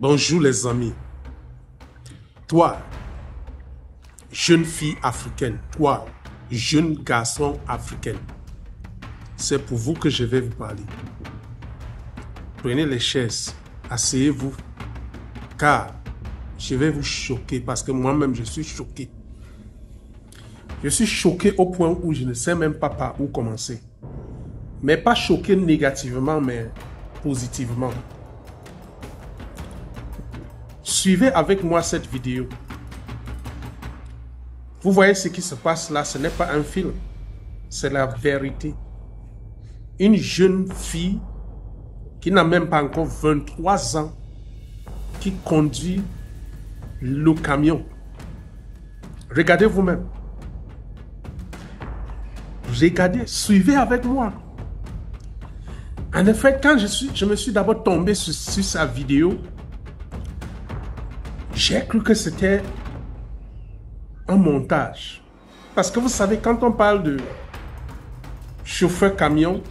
Bonjour les amis. Toi, jeune fille africaine, toi, jeune garçon africain, c'est pour vous que je vais vous parler. Prenez les chaises, asseyez-vous, car je vais vous choquer parce que moi-même je suis choqué. Je suis choqué au point où je ne sais même pas par où commencer. Mais pas choqué négativement, mais positivement. Suivez avec moi cette vidéo. Vous voyez ce qui se passe là, ce n'est pas un film, c'est la vérité. Une jeune fille qui n'a même pas encore 23 ans, qui conduit le camion. Regardez vous-même. Regardez, suivez avec moi. En effet, quand je me suis d'abord tombé sur sa vidéo, j'ai cru que c'était un montage. Parce que vous savez, quand on parle de chauffeur camion,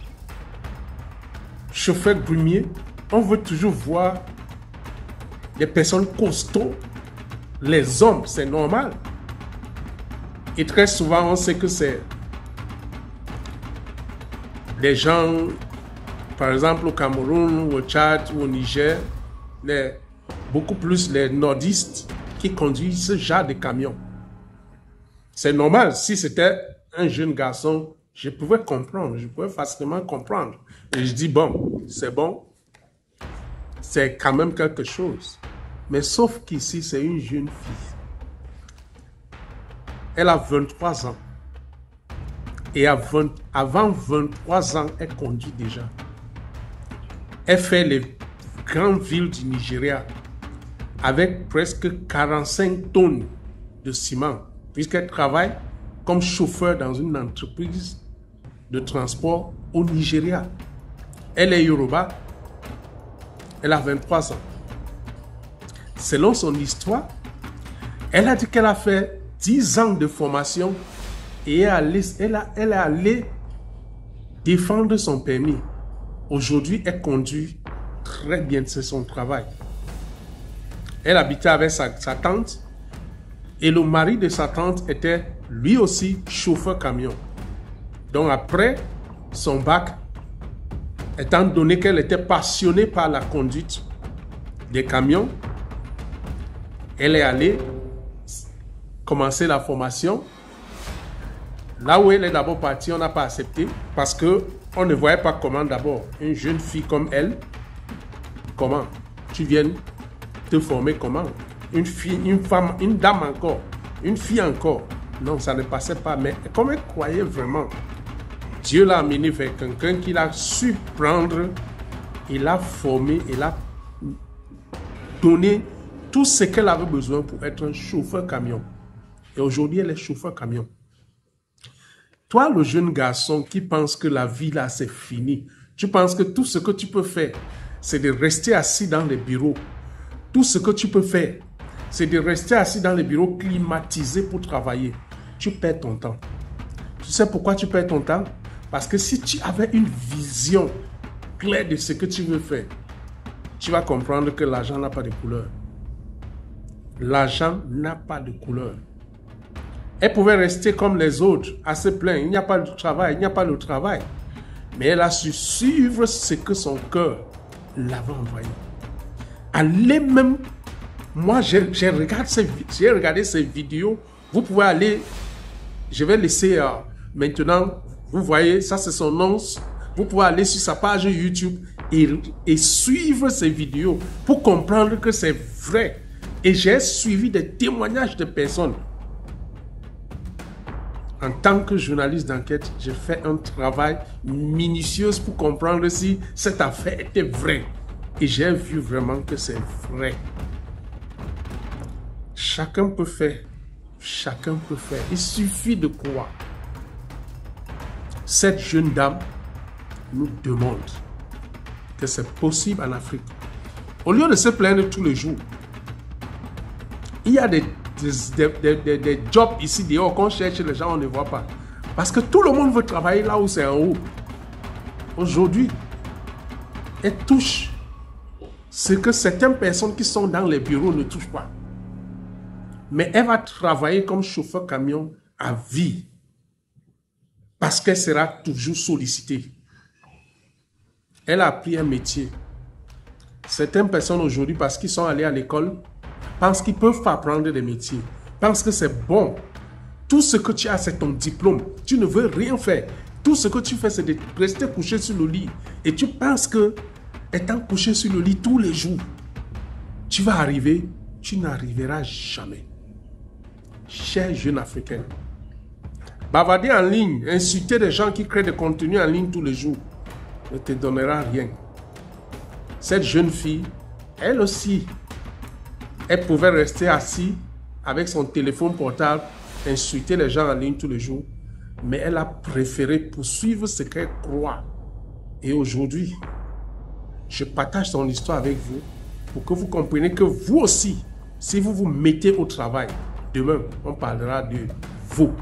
chauffeur grumier, on veut toujours voir des personnes costauds. Les hommes, c'est normal. Et très souvent, on sait que c'est des gens, par exemple au Cameroun, ou au Tchad, ou au Niger, beaucoup plus les nordistes qui conduisent ce genre de camion. C'est normal, si c'était un jeune garçon, je pouvais comprendre, je pouvais facilement comprendre. Et je dis, bon, c'est quand même quelque chose. Mais sauf qu'ici, c'est une jeune fille. Elle a 23 ans. Et avant 23 ans, elle conduit déjà. Elle fait les grandes villes du Nigeria avec presque 45 tonnes de ciment, puisqu'elle travaille comme chauffeur dans une entreprise de transport au Nigeria. Elle est Yoruba, elle a 23 ans. Selon son histoire, elle a dit qu'elle a fait 10 ans de formation et elle est allée défendre son permis. Aujourd'hui, elle conduit très bien, c'est son travail. Elle habitait avec sa tante et le mari de sa tante était lui aussi chauffeur camion. Donc après son bac, étant donné qu'elle était passionnée par la conduite des camions, elle est allée commencer la formation. Là où elle est d'abord partie, on n'a pas accepté parce qu'on ne voyait pas comment d'abord une jeune fille comme elle, comment tu viens te former comment? Une fille, une femme, une dame encore, une fille encore. Non, ça ne passait pas. Mais comme elle croyait vraiment, Dieu l'a amené vers quelqu'un qui l'a su prendre, il l'a formé, il l'a donné tout ce qu'elle avait besoin pour être un chauffeur camion. Et aujourd'hui, elle est chauffeur camion. Toi, le jeune garçon qui pense que la vie là, c'est fini. Tu penses que tout ce que tu peux faire, c'est de rester assis dans les bureaux. Tout ce que tu peux faire, c'est de rester assis dans les bureaux climatisés pour travailler. Tu perds ton temps. Tu sais pourquoi tu perds ton temps? Parce que si tu avais une vision claire de ce que tu veux faire, tu vas comprendre que l'argent n'a pas de couleur. L'argent n'a pas de couleur. Elle pouvait rester comme les autres, à se plaindre. Il n'y a pas de travail, il n'y a pas de travail. Mais elle a su suivre ce que son cœur l'avait envoyé. Allez même, moi j'ai regardé ces vidéos, vous pouvez aller, je vais laisser maintenant, vous voyez, ça c'est son nom, vous pouvez aller sur sa page YouTube et suivre ces vidéos pour comprendre que c'est vrai. Et j'ai suivi des témoignages de personnes. En tant que journaliste d'enquête, j'ai fait un travail minutieux pour comprendre si cette affaire était vraie. Et j'ai vu vraiment que c'est vrai. Chacun peut faire. Chacun peut faire. Il suffit de croire. Cette jeune dame nous demande que c'est possible en Afrique. Au lieu de se plaindre tous les jours, il y a des jobs ici dehors qu'on cherche, les gens on ne voit pas. Parce que tout le monde veut travailler là où c'est en haut. Aujourd'hui, elle touche ce que certaines personnes qui sont dans les bureaux ne touchent pas. Mais elle va travailler comme chauffeur camion à vie. Parce qu'elle sera toujours sollicitée. Elle a appris un métier. Certaines personnes aujourd'hui, parce qu'ils sont allés à l'école, pensent qu'ils peuvent apprendre des métiers. Pensent que c'est bon. Tout ce que tu as, c'est ton diplôme. Tu ne veux rien faire. Tout ce que tu fais, c'est de rester couché sur le lit. Et tu penses que, étant couché sur le lit tous les jours, tu vas arriver, tu n'arriveras jamais. Chers jeunes Africains, bavarder en ligne, insulter des gens qui créent des contenus en ligne tous les jours, ne te donnera rien. Cette jeune fille, elle aussi, elle pouvait rester assise avec son téléphone portable, insulter les gens en ligne tous les jours, mais elle a préféré poursuivre ce qu'elle croit. Et aujourd'hui, je partage son histoire avec vous pour que vous compreniez que vous aussi, si vous vous mettez au travail, demain, on parlera de vous.